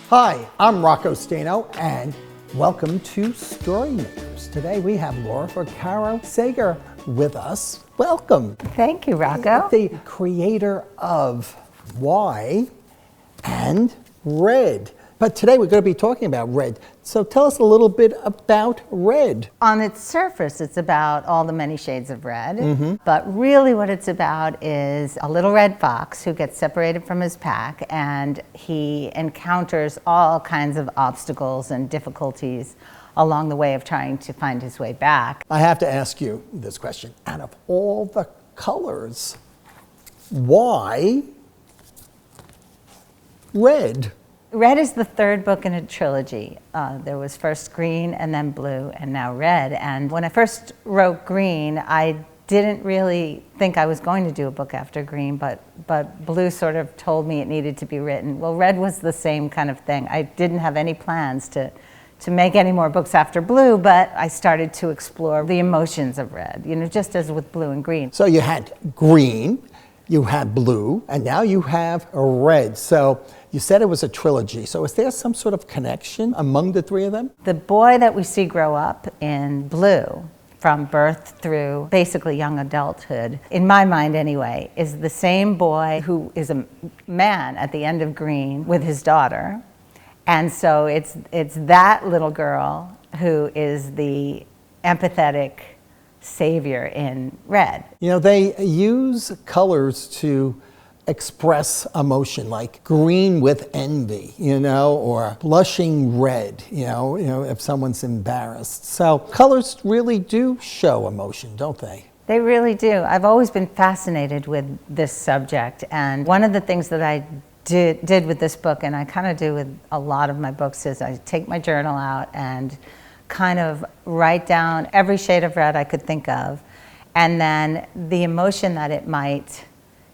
Hi, I'm Rocco Stano, and welcome to StoryMakers. Today we have Vaccaro Seeger with us. Welcome. Thank you, Rocco. The creator of Why and Red. But today we're going to be talking about red. So tell us a little bit about red. On its surface, it's about all the many shades of red. But really what it's about is a little red fox who gets separated from his pack, and he encounters all kinds of obstacles and difficulties along the way of trying to find his way back. I have to ask you this question. Out of all the colors, why red? Red is the third book in a trilogy. There was first green and then blue and now red. And when I first wrote green, I didn't really think I was going to do a book after green, but blue sort of told me it needed to be written. Well, red was the same kind of thing. I didn't have any plans to make any more books after blue, but I started to explore the emotions of red, you know, just as with blue and green. So you had green, you had blue, and now you have a red. So you said it was a trilogy. So is there some sort of connection among the three of them? The boy that we see grow up in blue, from birth through basically young adulthood, in my mind anyway, is the same boy who is a man at the end of green with his daughter. And so it's that little girl who is the empathetic savior in red. You know, they use colors to express emotion, like green with envy, you know, or blushing red, you know, if someone's embarrassed. So colors really do show emotion, don't they? They really do. I've always been fascinated with this subject, and one of the things that I did with this book, and I kind of do with a lot of my books, is I take my journal out and kind of write down every shade of red I could think of, and then the emotion that it might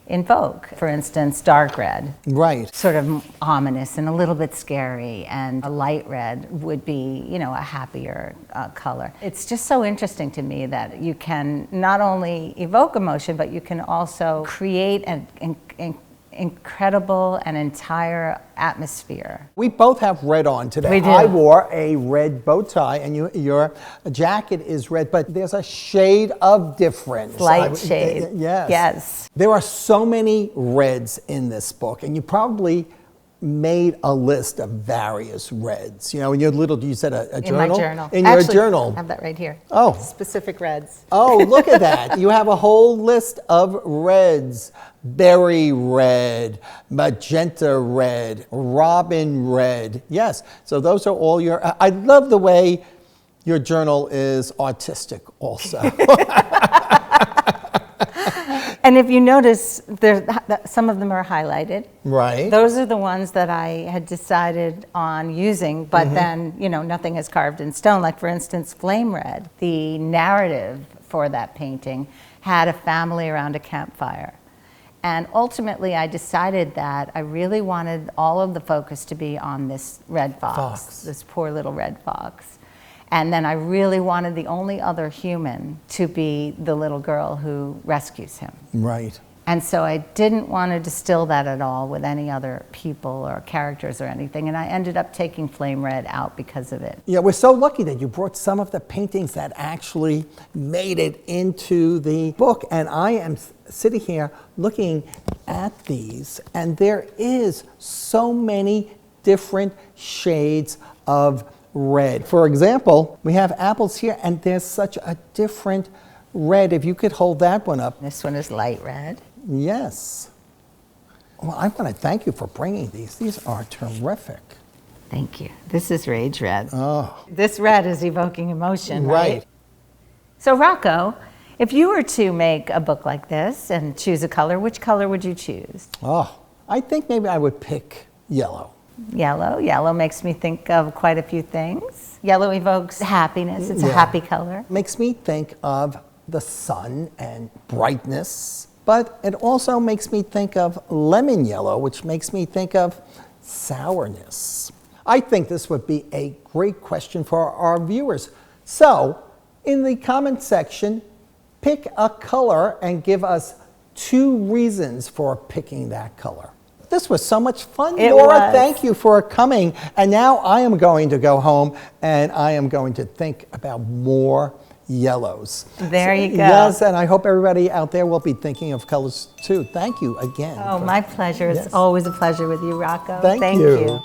invoke. For instance, dark red. Right. Sort of ominous and a little bit scary, and a light red would be, you know, a happier color. It's just so interesting to me that you can not only evoke emotion, but you can also create an incredible and entire atmosphere. We both have red on today. We do. I wore a red bow tie, and your jacket is red, but there's a shade of difference. Slight shade. Yes. Yes. There are so many reds in this book, and you probably made a list of various reds. You know, in your little, you said a journal? In my journal. In Actually, your journal. I have that right here. Oh. Specific reds. Oh, look at that. You have a whole list of reds. Berry red, magenta red, robin red. Yes, so those are all your, I love the way your journal is artistic also. And if you notice, some of them are highlighted. Right. Those are the ones that I had decided on using, but then, you know, nothing is carved in stone. Like, for instance, flame red. The narrative for that painting had a family around a campfire. And ultimately, I decided that I really wanted all of the focus to be on this red fox, this poor little red fox. And then I really wanted the only other human to be the little girl who rescues him. Right. And so I didn't want to distill that at all with any other people or characters or anything. And I ended up taking flame red out because of it. Yeah, we're so lucky that you brought some of the paintings that actually made it into the book. And I am sitting here looking at these, and there is so many different shades of red. For example, we have apples here, and there's such a different red. If you could hold that one up. This one is light red. Yes. Well, I want to thank you for bringing these. These are terrific. Thank you. This is rage red. Oh. This red is evoking emotion, Right. right? So Rocco, if you were to make a book like this and choose a color, which color would you choose? Oh, I think maybe I would pick yellow. Yellow. Yellow makes me think of quite a few things. Yellow evokes happiness. It's a happy color. Makes me think of the sun and brightness, but it also makes me think of lemon yellow, which makes me think of sourness. I think this would be a great question for our viewers. So, in the comment section, pick a color and give us 2 reasons for picking that color. This was so much fun, It Laura. was. Thank you for coming. And now I am going to go home and I am going to think about more yellows. There you go. Yes, and I hope everybody out there will be thinking of colors too. Thank you again. Oh, my pleasure. It's Yes. always a pleasure with you, Rocco. Thank you. you.